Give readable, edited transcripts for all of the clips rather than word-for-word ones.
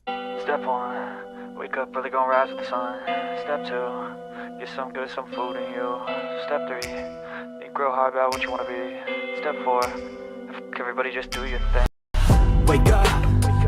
Step one, wake up early, gonna rise with the sun. Step two, get some good, some food in you. Step three, think real hard about what you wanna be. Step four, everybody just do your thing. Wake up,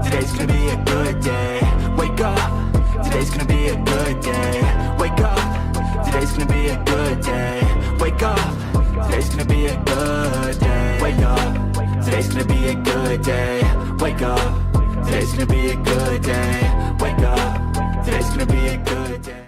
today's gonna be a good day. Wake up, today's gonna be a good day. Wake up, today's gonna be a good day. Wake up, today's gonna be a good day. Wake up, today's gonna be a good day. Wake up, today's gonna be a good day. Wake up, today's gonna be a good day.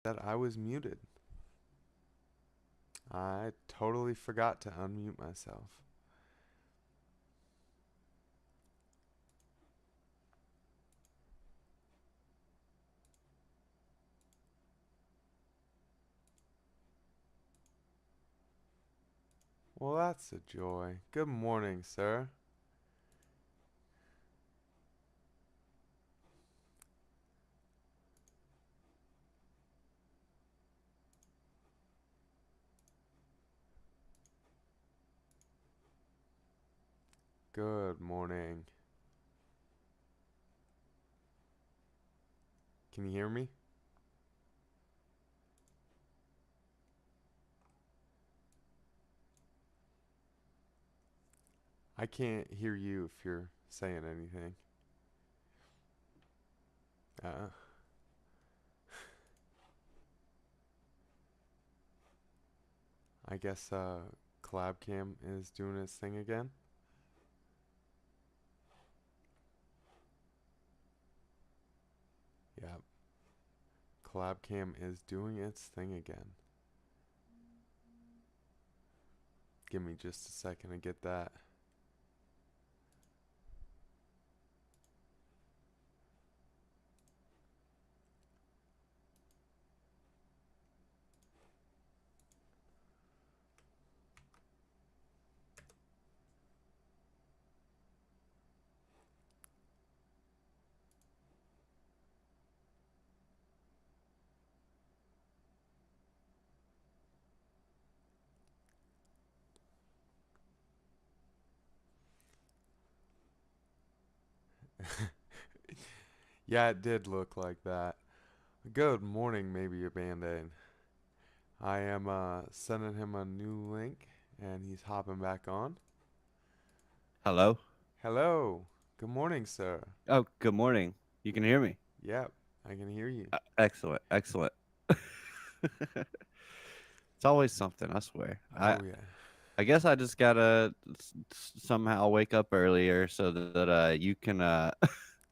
that I was muted. I totally forgot to unmute myself. Well, that's a joy. Good morning, sir. Good morning. Can you hear me? I can't hear you if you're saying anything. Uh, I guess CollabCam is doing its thing again. Yep. CollabCam is doing its thing again. Give me just a second to get that. Yeah, it did look like that. Good morning, maybe a band-aid. I am sending him a new link, and he's hopping back on. Hello. Hello. Good morning, sir. Oh, good morning. You can hear me. Yep, I can hear you. Excellent. Excellent. It's always something, I swear. I Oh, yeah. I guess I just gotta somehow wake up earlier so that you can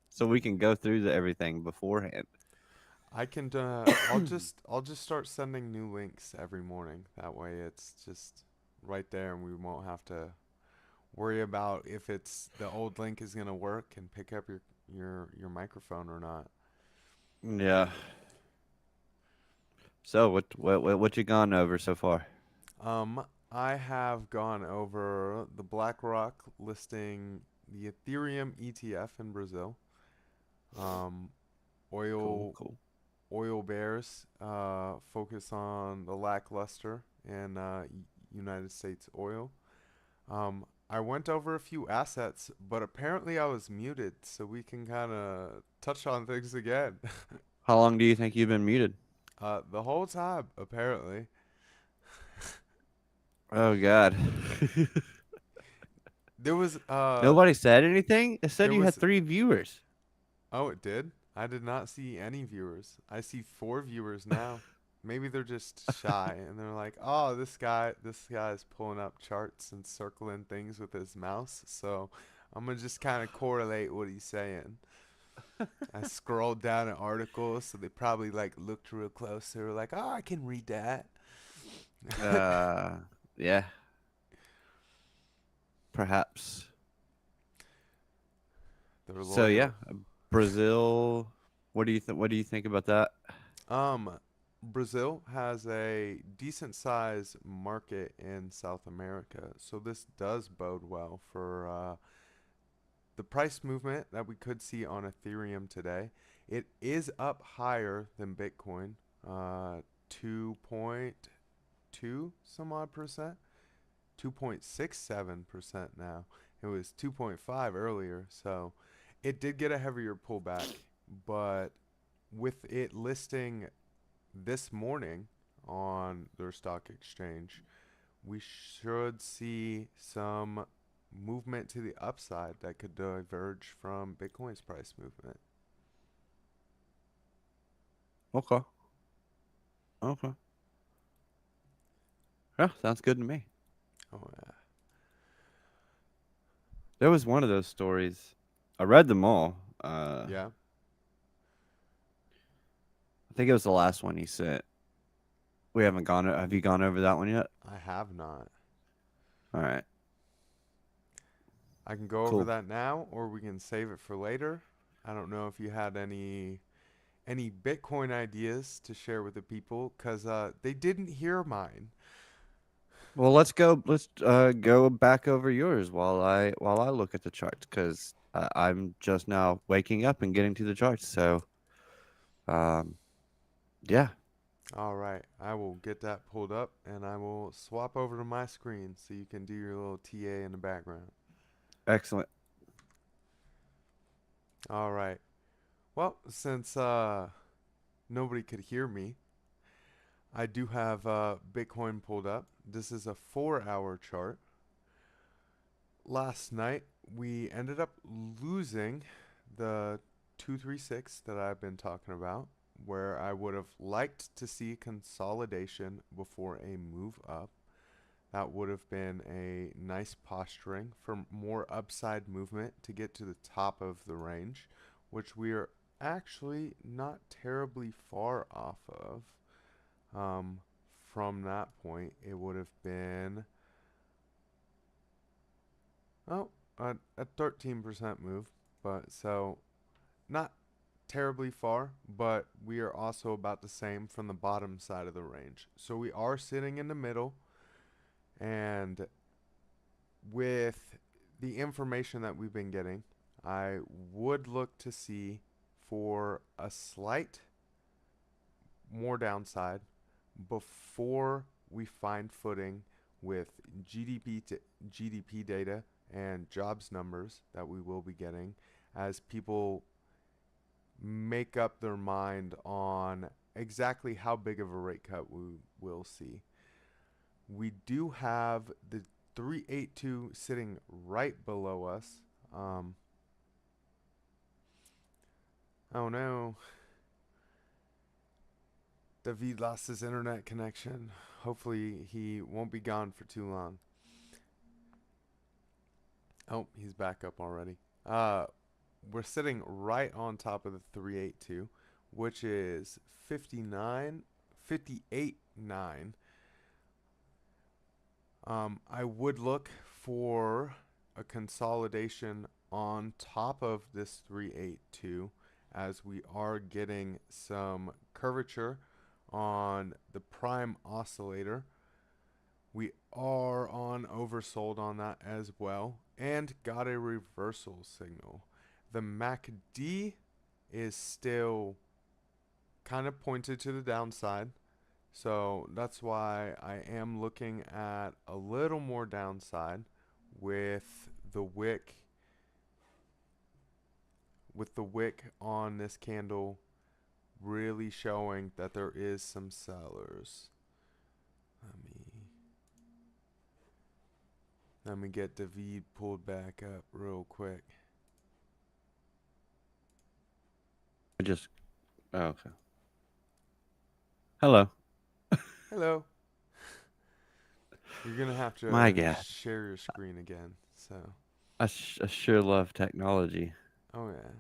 so we can go through everything beforehand. I can I'll just start sending new links every morning. That way it's just right there and we won't have to worry about if it's the old link is going to work and pick up your microphone or not. Yeah. So what you gone over so far? Um I have gone over the BlackRock listing the Ethereum ETF in Brazil. Um Cool. oil Cool. oil bears focus on the lackluster in United States oil. I went over a few assets, but apparently I was muted, so we can kind of touch on things again. How long do you think you've been muted? The whole time, apparently. Oh God. There was Nobody said anything? It said there you had was 3 viewers. oh, it did. I did not see any viewers. I see 4 viewers now. Maybe they're just shy and they're like, "Oh, this guy's pulling up charts and circling things with his mouse." So, I'm going to just kind of correlate what he's saying. I scrolled down an article, so they probably like looked real close. They were like, "Oh, I can read that." Uh yeah, perhaps. They're So yeah, loyal. Brazil. What do you think about that? Um, Brazil has a decent sized market in South America, so this does bode well for the price movement that we could see on Ethereum today. It is up higher than Bitcoin, 2.2 some odd percent, 2.67% now. It was 2.5 earlier, so it did get a heavier pullback, but with it listing this morning on their stock exchange, we should see some movement to the upside that could diverge from Bitcoin's price movement. Okay. Okay. Yeah, sounds good to me. Oh There was one of those stories. I read them all. yeah. I think it was the last one you sent. We haven't gone. Have you gone over that one yet? I have not. All right. I can go over Cool. that now, or we can save it for later. I don't know if you had any Bitcoin ideas to share with the people, cause they didn't hear mine. Well, let's go. Let's go back over yours while I look at the charts because I'm just now waking up and getting to the charts. So, um, yeah, All right, I will get that pulled up, and I will swap over to my screen so you can do your little TA in the background. excellent. All right. Well, since nobody could hear me, I do have Bitcoin pulled up. This is a 4-hour chart. Last night we ended up losing the 236 that I've been talking about, where I would have liked to see consolidation before a move up. That would have been a nice posturing for more upside movement to get to the top of the range, which we are actually not terribly far off of. Um, from that point, it would have been, oh, a 13% move, but so not terribly far, but we are also about the same from the bottom side of the range. So we are sitting in the middle, and with the information that we've been getting, I would look to see for a slight more downside before we find footing with GDP data and jobs numbers that we will be getting as people make up their mind on exactly how big of a rate cut we will see. We do have the 382 sitting right below us. Oh no. David lost his internet connection. Hopefully he won't be gone for too long. Oh, he's back up already. We're sitting right on top of the 382, which is 58.9. I would look for a consolidation on top of this 382 as we are getting some curvature on the prime oscillator. We are on oversold on that as well and got a reversal signal. The MACD is still kind of pointed to the downside. So that's why I am looking at a little more downside with the wick on this candle really showing that there is some sellers. Let me get David pulled back up real quick. I just. Oh, okay. Hello. Hello. You're gonna have My to God, share your screen again. So, I sure love technology. oh yeah.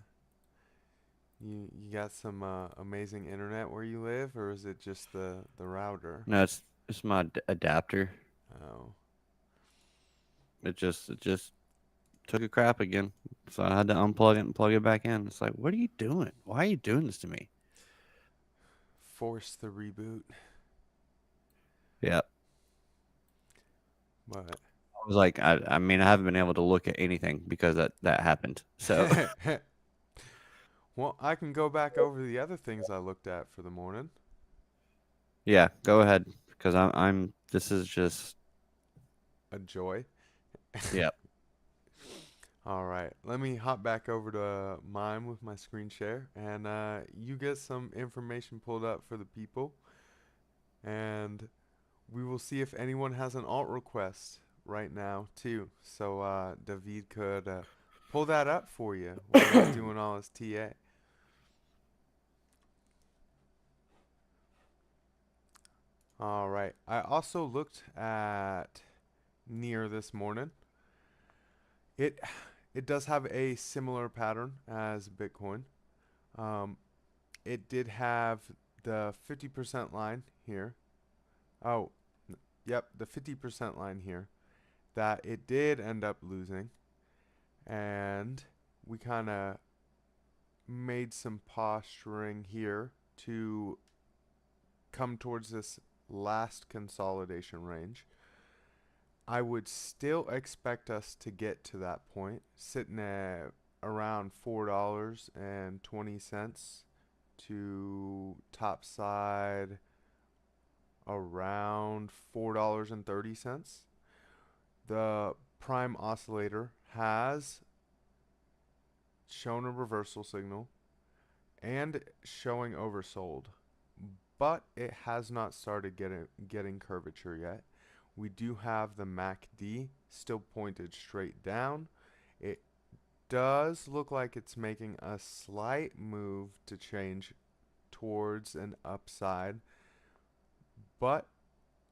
You got some amazing internet where you live, or is it just the router? No, it's my adapter. Oh, It just took a crap again, so I had to unplug it and plug it back in. It's like, what are you doing? Why are you doing this to me? force the reboot. Yeah. But I was like, I mean, I haven't been able to look at anything because that happened. So well, I can go back over the other things I looked at for the morning. yeah, go ahead because I'm this is just A joy. yeah. All right, let me hop back over to mine with my screen share, and you get some information pulled up for the people, and we will see if anyone has an alt request right now too. So David could pull that up for you while he's doing all his TA. All right. I also looked at near this morning. It it does have a similar pattern as Bitcoin. Um, it did have the 50% line here. Oh, yep, the 50% line here that it did end up losing, and we kind of made some posturing here to come towards this last consolidation range. I would still expect us to get to that point, sitting at around $4.20 to top side around $4.30. The prime oscillator has shown a reversal signal and showing oversold, but it has not started getting curvature yet. We do have the MACD still pointed straight down. It does look like it's making a slight move to change towards an upside, but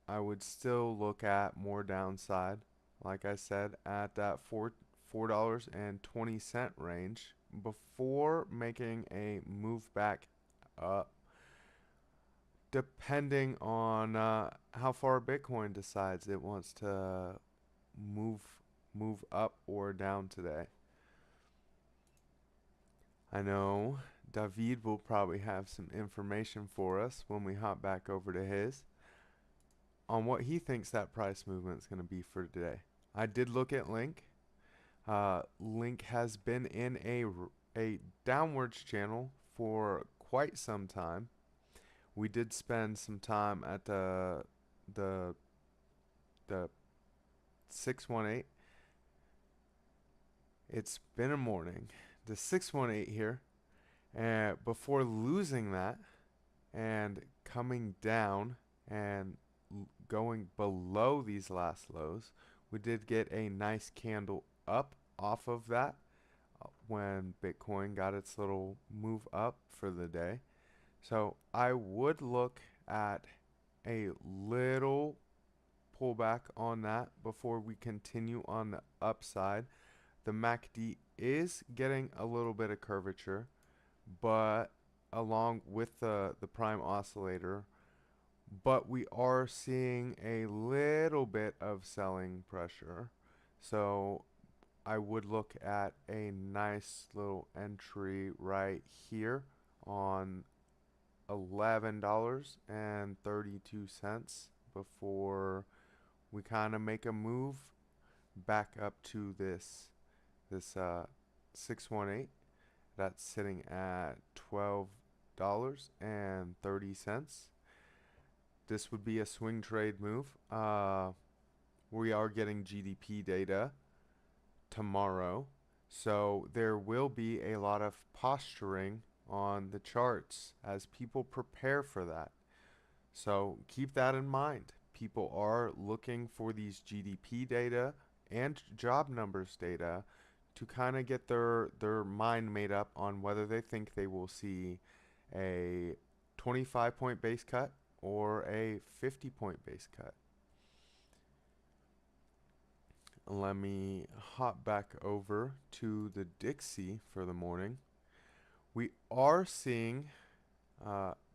I would still look at more downside, like I said, at that $4.20 range before making a move back up, depending on how far Bitcoin decides it wants to move up or down today. I know David will probably have some information for us when we hop back over to his on what he thinks that price movement is going to be for today. I did look at Link. Link has been in a downwards channel for quite some time. We did spend some time at the 618. It's been a morning. The 618 here, and before losing that and coming down and going below these last lows, we did get a nice candle up off of that when Bitcoin got its little move up for the day. So I would look at a little pullback on that before we continue on the upside. The MACD is getting a little bit of curvature, but along with the prime oscillator, but we are seeing a little bit of selling pressure. So I would look at a nice little entry right here on $11.32 before we kind of make a move back up to this 618 that's sitting at $12.30. This would be a swing trade move. We are getting GDP data tomorrow, so there will be a lot of posturing on the charts as people prepare for that. So keep that in mind. People are looking for these GDP data and job numbers data to kind of get their mind made up on whether they think they will see a 25-point base cut or a 50-point base cut. Let me hop back over to the Dixie for the morning. We are seeing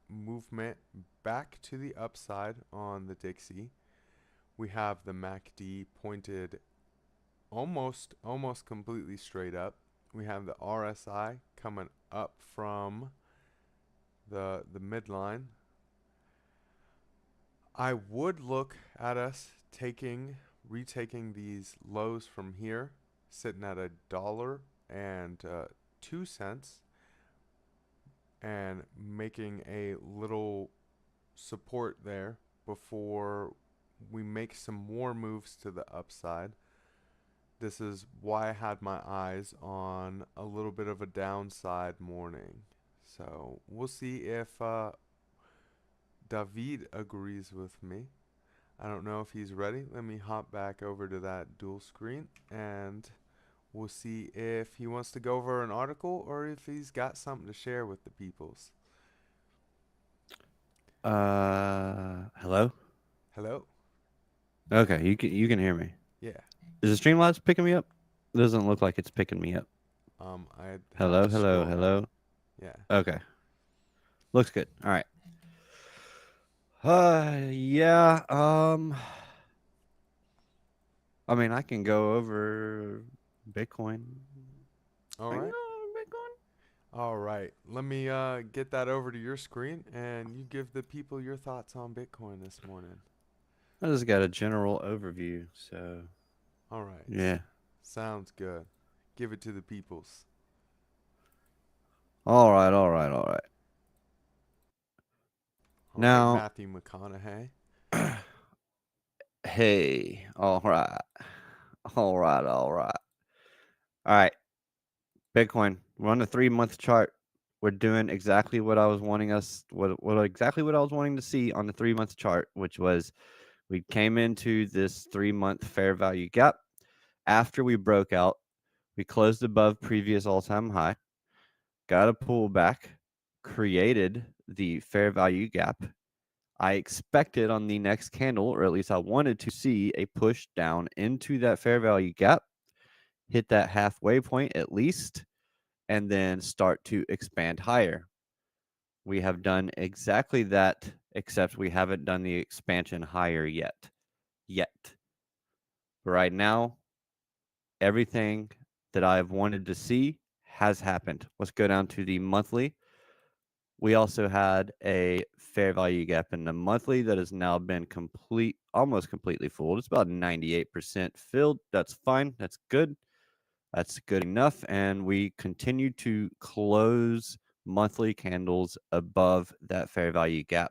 movement back to the upside on the Dixie. We have the MACD pointed almost completely straight up. We have the RSI coming up from the midline. I would look at us retaking these lows from here, sitting at $1.02, and making a little support there before we make some more moves to the upside. This is why I had my eyes on a little bit of a downside morning. So we'll see if David agrees with me. I don't know if he's ready. Let me hop back over to that dual screen and we'll see if he wants to go over an article or if he's got something to share with the peoples. Hello? Hello? Okay, you can hear me. Yeah. Is the Streamlabs picking me up? It doesn't look like it's picking me up. I Hello, have to hello, scroll hello. up. Yeah. Okay. Looks good. All right. Yeah. I mean, I can go over Bitcoin. All I can right. go over Bitcoin. All right. Let me get that over to your screen and you give the people your thoughts on Bitcoin this morning. I just got a general overview. So All right. yeah. Sounds good. Give it to the peoples. All right. All right. All right. All right, Now, Matthew McConaughey. hey. All right. All right. All right. All right. Bitcoin. We're on the 3-month chart. We're doing exactly what I was wanting us. What exactly what I was wanting to see on the 3-month chart, which was we came into this 3-month fair value gap. After we broke out, we closed above previous all-time high, got a pullback, created the fair value gap. I expected on the next candle, or at least I wanted to see a push down into that fair value gap, hit that halfway point at least, and then start to expand higher. We have done exactly that, except we haven't done the expansion higher yet. Yet. Right now, everything that I've wanted to see has happened. Let's go down to the monthly. We also had a fair value gap in the monthly that has now been almost completely filled. It's about 98% filled. That's fine. That's good. That's good enough. And we continue to close monthly candles above that fair value gap.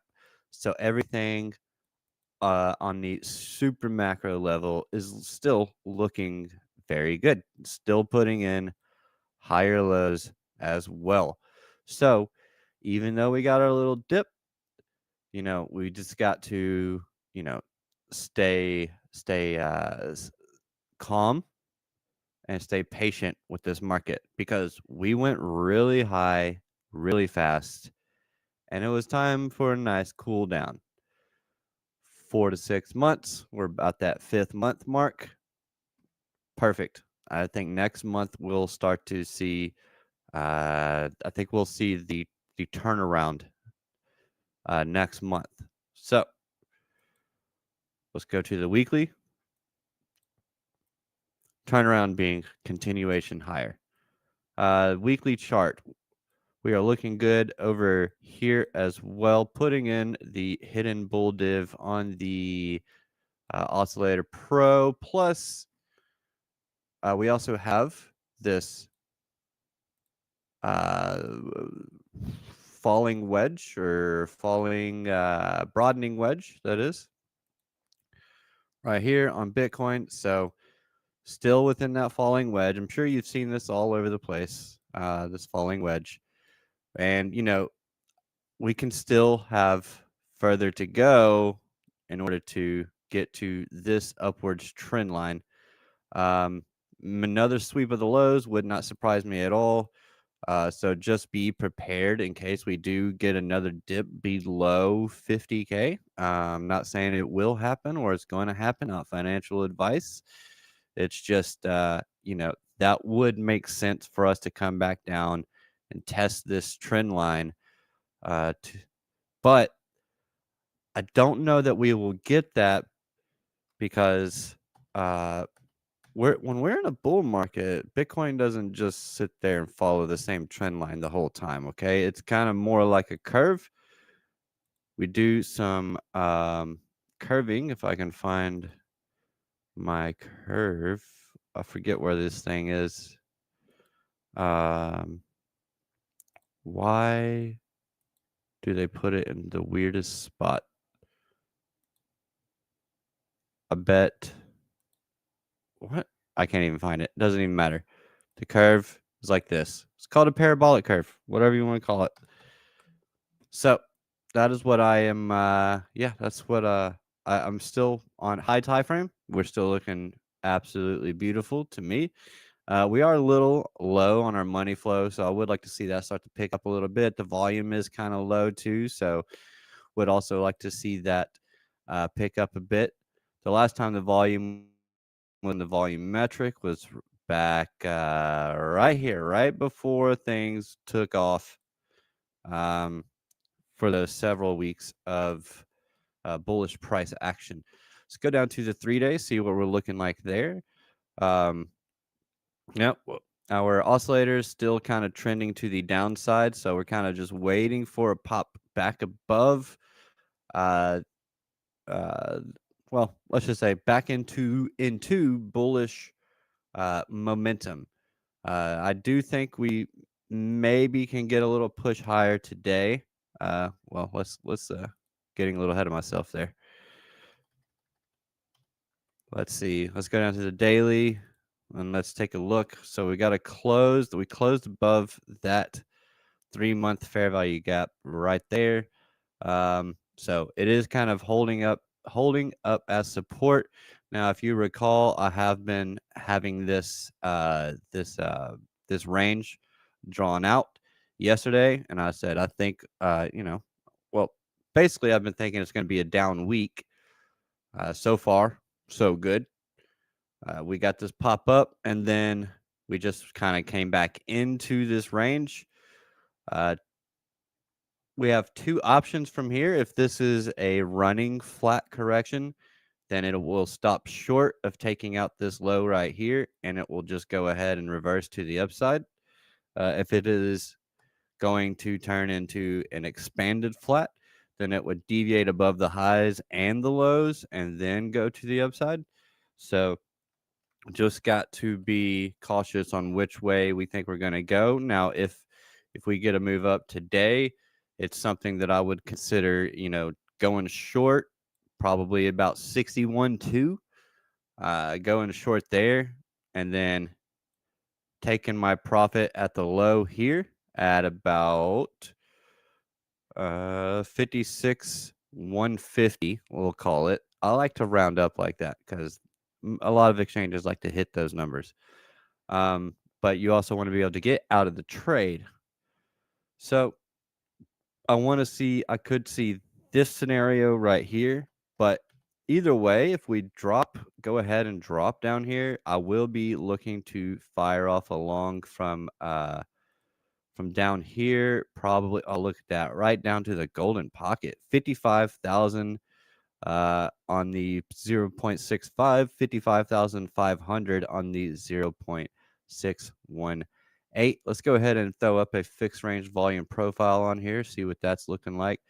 So everything on the super macro level is still looking very good. Still putting in higher lows as well. So even though we got our little dip, we just got to, you know, stay calm and stay patient with this market because we went really high, really fast, and it was time for a nice cool down. 4 to 6 months, we're about that 5th month mark. Perfect. I think next month we'll start to see. I think we'll see the turnaround next month. So let's go to the weekly turnaround being continuation higher. Weekly chart. We are looking good over here as well, putting in the hidden bull div on the Oscillator Pro. Plus, we also have this uh, falling wedge or broadening wedge, that is, right here on Bitcoin. So, still within that falling wedge. I'm sure you've seen this all over the place, this falling wedge. And, we can still have further to go in order to get to this upwards trend line. Another sweep of the lows would not surprise me at all. So just be prepared in case we do get another dip below 50K. I'm not saying it will happen or it's going to happen, not financial advice. It's just, that would make sense for us to come back down and test this trend line. But I don't know that we will get that because when we're in a bull market, Bitcoin doesn't just sit there and follow the same trend line the whole time. Okay, it's kind of more like a curve. We do some curving. If I can find my curve, I forget where this thing is. Why do they put it in the weirdest spot? I bet. What? I can't even find it. Doesn't even matter. The curve is like this. It's called a parabolic curve, whatever you want to call it. So that is what I am. That's what I'm still on high tie frame. We're still looking absolutely beautiful to me. We are a little low on our money flow, so I would like to see that start to pick up a little bit. The volume is kind of low too, so would also like to see that pick up a bit. The last time the volume when the volume metric was back right here, right before things took off for the several weeks of bullish price action. Let's go down to the 3-day, see what we're looking like there. Yep, our oscillator's still kind of trending to the downside, so we're kind of just waiting for a pop back above. Well, let's just say back into bullish momentum. I do think we maybe can get a little push higher today. Well, let's getting a little ahead of myself there. Let's see. Let's go down to the daily and let's take a look. So we got a close. We closed above that 3-month fair value gap right there. So it is kind of holding up as support. Now, if you recall, I have been having this range drawn out yesterday, and I said I think well, basically I've been thinking it's going to be a down week. So far, so good. We got this pop up, and then we just kind of came back into this range. We have two options from here. If this is a running flat correction, then it will stop short of taking out this low right here, and it will just go ahead and reverse to the upside. If it is going to turn into an expanded flat, then it would deviate above the highs and the lows and then go to the upside. So just got to be cautious on which way we think we're going to go. Now, if we get a move up today, it's something that I would consider, going short, probably about 61.2, going short there, and then taking my profit at the low here at about 56.150, we'll call it. I like to round up like that because a lot of exchanges like to hit those numbers. But you also want to be able to get out of the trade. So I could see this scenario right here, but either way, if we go ahead and drop down here, I will be looking to fire off along from down here. Probably I'll look at that right down to the golden pocket, 55,000 on the 0.65, 55,500 on the 0.618. Let's go ahead and throw up a fixed range volume profile on here, see what that's looking like.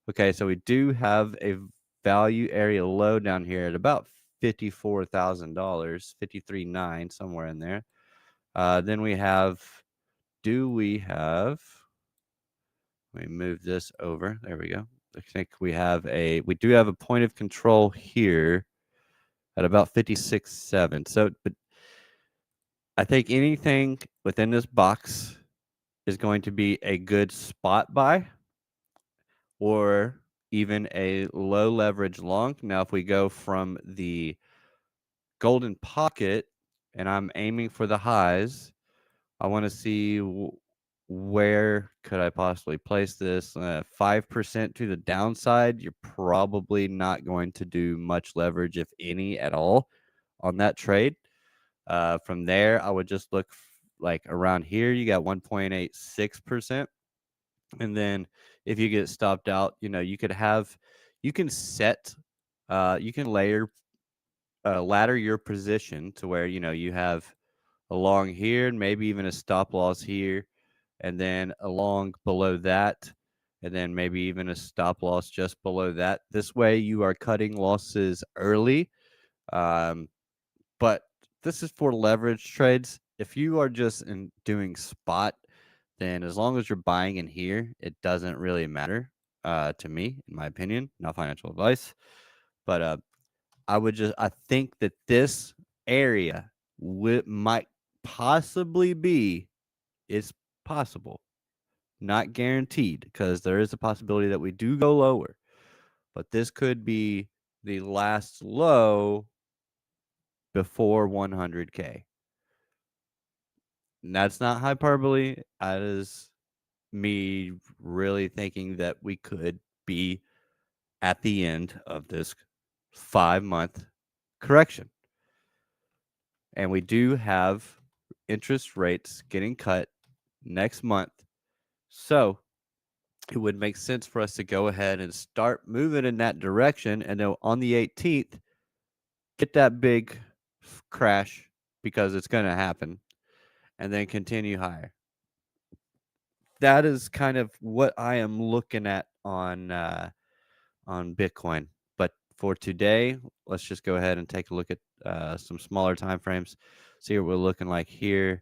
Okay, so we do have a value area low down here at about $54,000, 53.9, somewhere in there. Then we have, let me move this over. There we go. I think we do have a point of control here at about 56.7. So, but I think anything within this box is going to be a good spot buy or even a low leverage long. Now, if we go from the golden pocket and I'm aiming for the highs, I want to see where could I possibly place this. 5% to the downside, you're probably not going to do much leverage, if any at all, on that trade. From there, I would just look like around here, you got 1.86%. And then if you get stopped out, you can ladder your position to where, you have along here and maybe even a stop loss here, and then along below that, and then maybe even a stop loss just below that. This way you are cutting losses early. But this is for leverage trades. If you are just doing spot, then as long as you're buying in here, it doesn't really matter to me, in my opinion. Not financial advice, but I think that this area might possibly be, it's possible, not guaranteed, because there is a possibility that we do go lower, but this could be the last low before 100K. And that's not hyperbole. That is me really thinking that we could be at the end of this 5-month correction. And we do have interest rates getting cut next month. So it would make sense for us to go ahead and start moving in that direction. And then on the 18th, get that big crash because it's going to happen and then continue higher. That is kind of what I am looking at on Bitcoin. But for today, let's just go ahead and take a look at some smaller time frames. See what we're looking like here.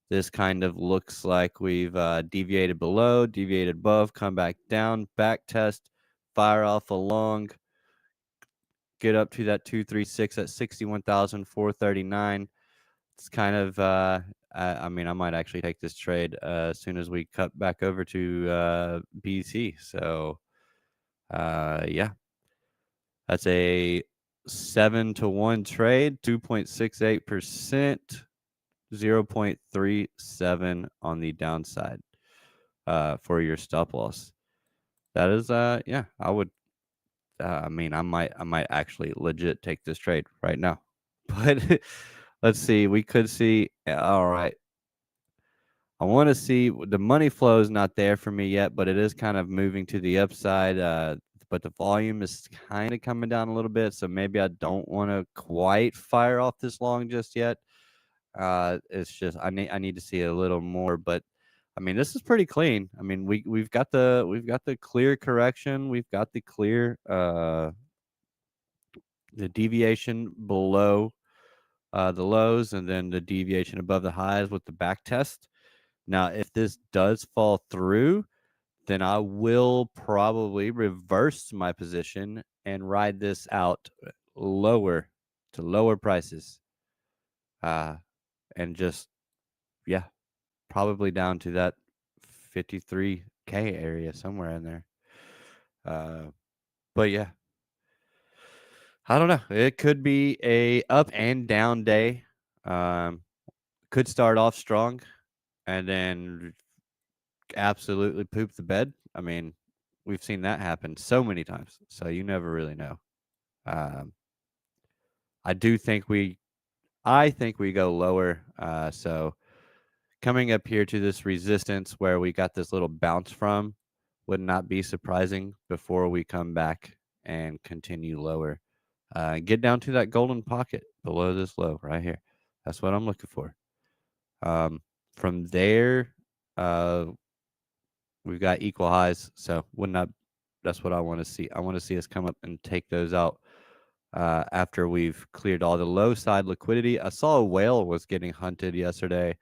This kind of looks like we've deviated below, deviated above, come back down, back test, fire off a long, get up to that 236 at 61,439. It's kind of, I mean, I might actually take this trade as soon as we cut back over to BC. So, yeah, that's a 7-to-1 trade, 2.68%, 0.37 on the downside for your stop loss. That is, yeah, I would. I mean, I might actually legit take this trade right now. But let's see. We could see. All right. I want to see the money flow is not there for me yet, but it is kind of moving to the upside. But the volume is kind of coming down a little bit, so maybe I don't want to quite fire off this long just yet. It's just I need to see a little more, but I mean this is pretty clean. I mean we've got the clear correction, we've got the clear the deviation below the lows, and then the deviation above the highs with the back test. Now, if this does fall through, then I will probably reverse my position and ride this out lower to lower prices. And just, yeah, probably down to that 53K area somewhere in there. But yeah, I don't know. It could be a up and down day. Could start off strong and then absolutely poop the bed. I mean, we've seen that happen so many times, so you never really know. Um, I do think I think we go lower. So coming up here to this resistance where we got this little bounce from would not be surprising before we come back and continue lower. Get down to that golden pocket below this low right here. That's what I'm looking for. From there, we've got equal highs, so would not. That's what I want to see. I want to see us come up and take those out after we've cleared all the low side liquidity. I saw a whale was getting hunted yesterday.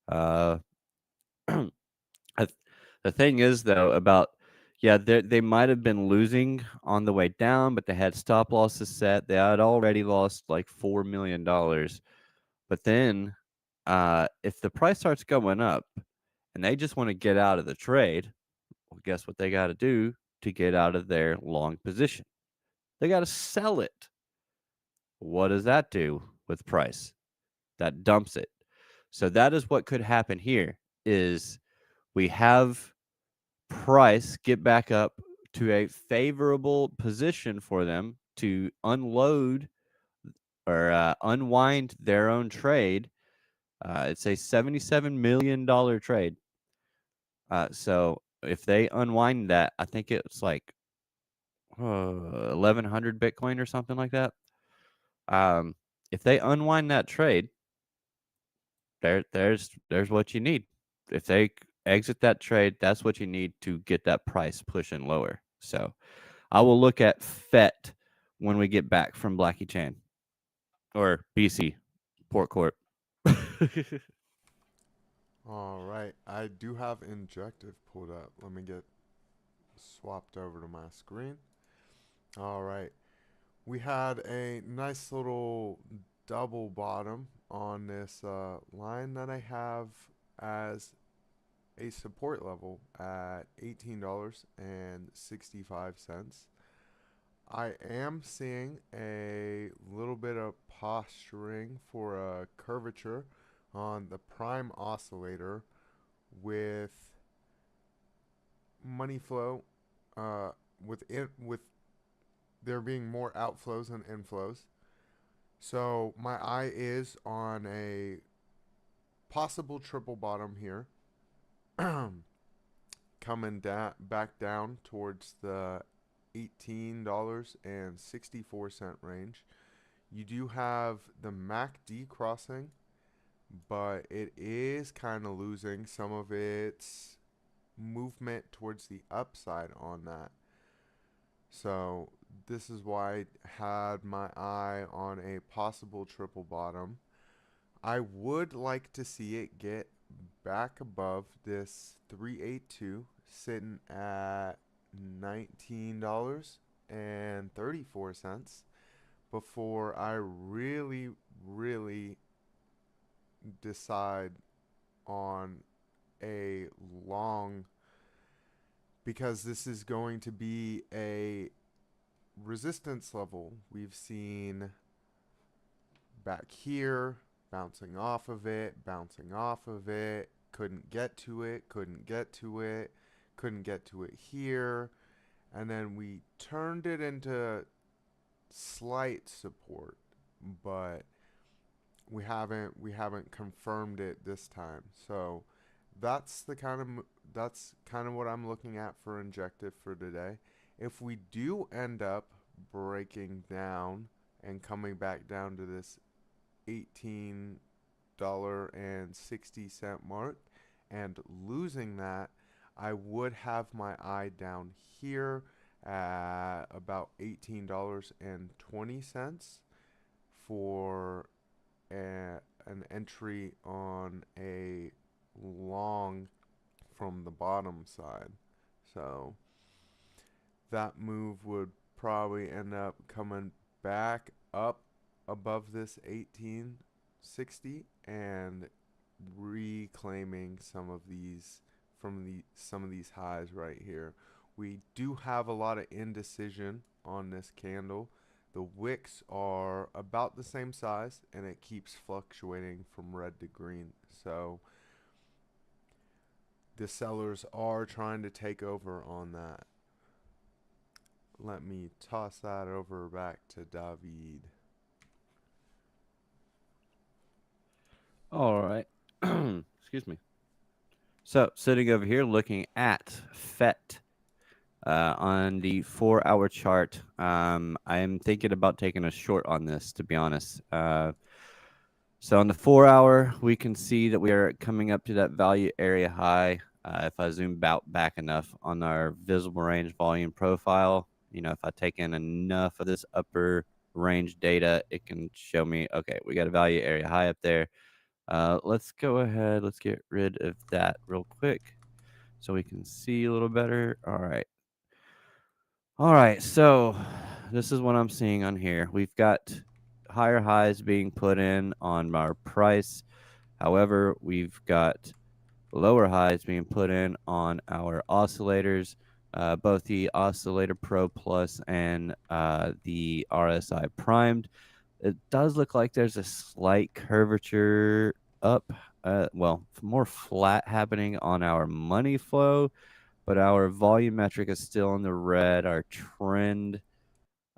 Uh, the thing is, though, about yeah, they might have been losing on the way down, but they had stop losses set. They had already lost like $4 million. But then, if the price starts going up and they just want to get out of the trade, well, guess what they got to do to get out of their long position? They got to sell it. What does that do with price? That dumps it. So that is what could happen here is we have price get back up to a favorable position for them to unload or unwind their own trade. It's a $77 million trade. So if they unwind that, I think it's like 1,100 Bitcoin or something like that. If they unwind that trade, there's what you need. If they exit that trade, that's what you need to get that price pushing lower. So I will look at FET when we get back from Blackie Chan or BC Port Corp. All right, I do have Injective pulled up. Let me get swapped over to my screen. All right, we had a nice little double bottom on this line that I have as a support level at $18.65. I am seeing a little bit of posturing for a curvature on the prime oscillator with money flow with there being more outflows than inflows. So my eye is on a possible triple bottom here. Kind coming back down towards the $18.64 range. You do have the MACD crossing, but it is kind of losing some of its movement towards the upside on that. So this is why I had my eye on a possible triple bottom. I would like to see it get back above this 382 sitting at $19.34 before I really decide on a long, because this is going to be a resistance level. We've seen back here, bouncing off of it, couldn't get to it, couldn't get to it here, and then we turned it into slight support, but we haven't confirmed it this time. So that's kind of what I'm looking at for injective for today. If we do end up breaking down and coming back down to this $18.60 mark and losing that, I would have my eye down here at about $18.20 for an entry on a long from the bottom side. So that move would probably end up coming back up above this 1860 and reclaiming some of these highs right here. We do have a lot of indecision on this candle. The wicks are about the same size and it keeps fluctuating from red to green. So the sellers are trying to take over on that. Let me toss that over back to David. All right. Excuse me. So sitting over here looking at FET on the 4-hour chart, I am thinking about taking a short on this, to be honest. So on the 4-hour, we can see that we are coming up to that value area high. If I zoom back enough on our visible range volume profile, if I take in enough of this upper range data, it can show me, okay, we got a value area high up there. Let's go ahead. Let's get rid of that real quick so we can see a little better. All right. All right. So this is what I'm seeing on here. We've got higher highs being put in on our price. However, we've got lower highs being put in on our oscillators, both the Oscillator Pro Plus and the RSI Primed. It does look like there's a slight curvature up, more flat happening on our money flow, but our volumetric is still in the red. Our trend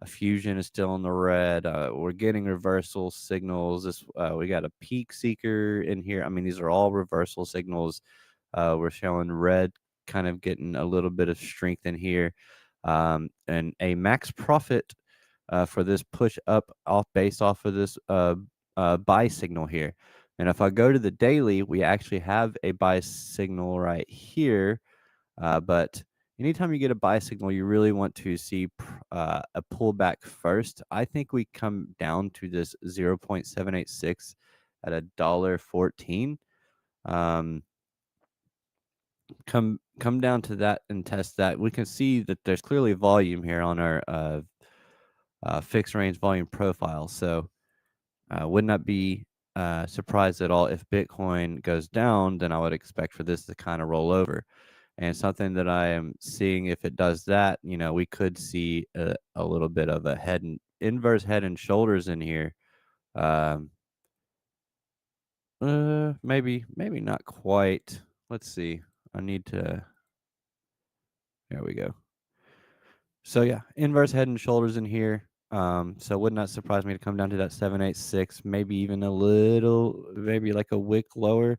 fusion is still in the red. We're getting reversal signals. We got a peak seeker in here. I mean, these are all reversal signals. We're showing red kind of getting a little bit of strength in here, and a max profit for this push up based off of this buy signal here. And if I go to the daily, we actually have a buy signal right here. But anytime you get a buy signal, you really want to see a pullback first. I think we come down to this 0.786 at $1.14. Come down to that and test that. We can see that there's clearly volume here on our fixed range volume profile. So would not be surprised at all if Bitcoin goes down. Then I would expect for this to kind of roll over. And something that I am seeing, if it does that, we could see a little bit of a inverse head and shoulders in here. Maybe not quite. Let's see. I need to. There we go. So yeah, inverse head and shoulders in here. So it would not surprise me to come down to that 786, maybe even a little, maybe like a wick lower.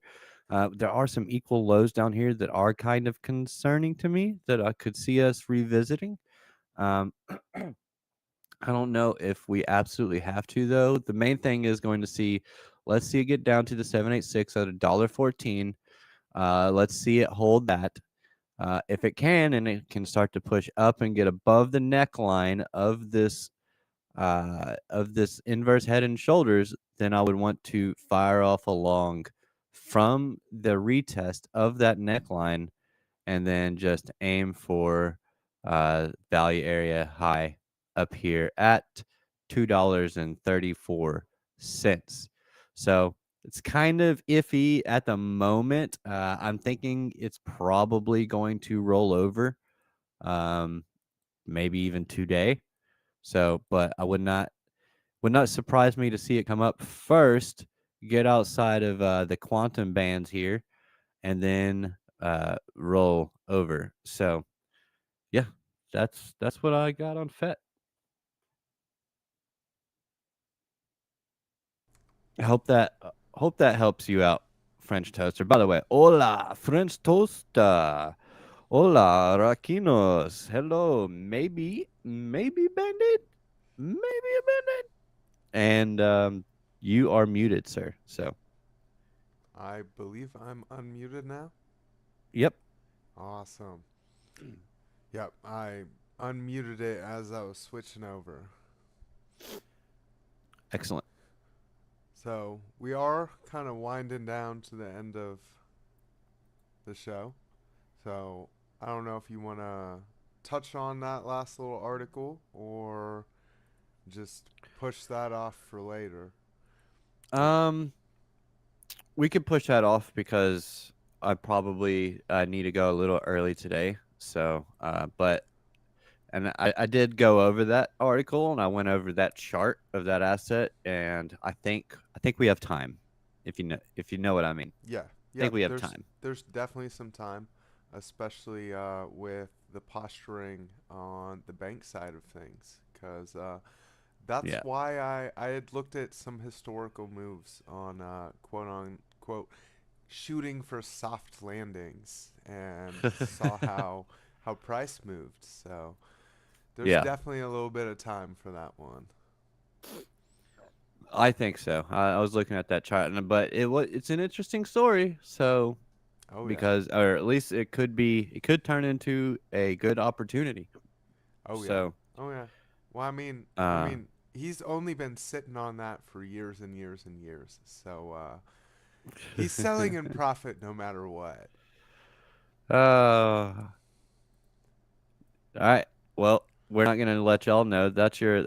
There are some equal lows down here that are kind of concerning to me that I could see us revisiting. Um, I don't know if we absolutely have to though. The main thing is going to see, let's see it get down to the 786 at $1.14. Let's see it hold that. If it can, and it can start to push up and get above the neckline of this inverse head and shoulders, then I would want to fire off along from the retest of that neckline and then just aim for value area high up here at $2.34. So it's kind of iffy at the moment. I'm thinking it's probably going to roll over, um, maybe even today. So, but I would not surprise me to see it come up first, get outside of the quantum bands here, and then roll over. So yeah, that's what I got on FET. Hope that helps you out, French toaster. By the way, hola, French toaster. Hola, Rakinos. Hello, maybe Bandit, maybe a Bandit, and you are muted, sir. So I believe I'm unmuted now. yep, Awesome. Yep, I unmuted it as I was switching over. excellent. So we are kind of winding down to the end of the show. So I don't know if you want to touch on that last little article or just push that off for later. Um, we could push that off because I probably need to go a little early today. So, but and I did go over that article and I went over that chart of that asset, and I think we have time, if you know what I mean. Yeah, I think yep. we have There's time. there's definitely some time, especially with the posturing on the bank side of things, because that's Yeah. why I had looked at some historical moves on quote unquote shooting for soft landings and saw how price moved. So there's Yeah, definitely a little bit of time for that one. I think so. I was looking at that chart, but it's an interesting story. So Oh yeah. because, or at least it could turn into a good opportunity. Oh yeah. So, Oh yeah. Well, I uh, mean, he's only been sitting on that for years and years and years. So he's selling in profit no matter what. uh, all right. Well, we're not gonna let y'all know. That's your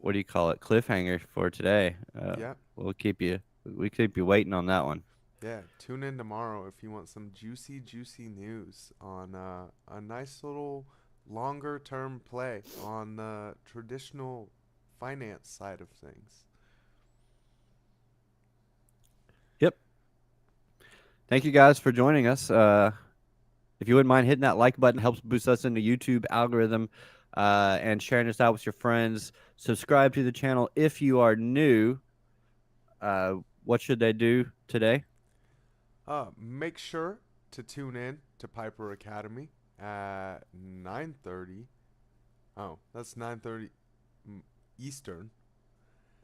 what do you call it? Cliffhanger for today. Yep. We'll keep you waiting on that one. Yeah. Tune in tomorrow if you want some juicy news on a nice little longer term play on the traditional finance side of things. Yep. Thank you guys for joining us. If you wouldn't mind hitting that like button, helps boost us in the YouTube algorithm, and sharing this out with your friends. Subscribe to the channel if you are new. What should they do today? Make sure to tune in to Piper Academy at 9:30. Oh, that's 9:30 Eastern.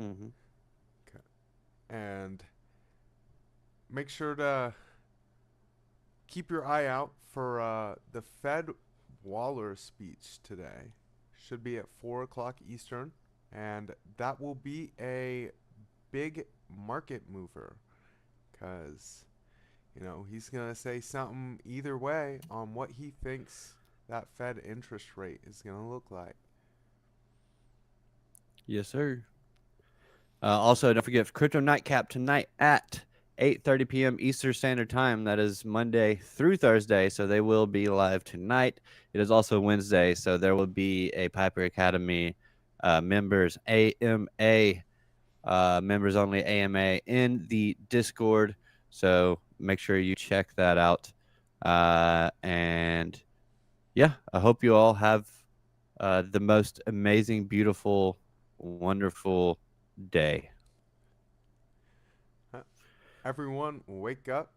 Mm-hmm. Okay. And make sure to keep your eye out for the Fed Waller speech today. Should be at 4 o'clock Eastern, and that will be a big market mover because he's going to say something either way on what he thinks that Fed interest rate is going to look like. Yes, sir. Also, don't forget Crypto Nightcap tonight at 8:30 p.m. Eastern Standard Time. That is Monday through Thursday, so they will be live tonight. It is also Wednesday, so there will be a Piper Academy members AMA, members only AMA in the Discord. So make sure you check that out. And yeah, I hope you all have the most amazing, beautiful, wonderful day. Everyone, wake up.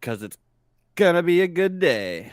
because it's gonna be a good day.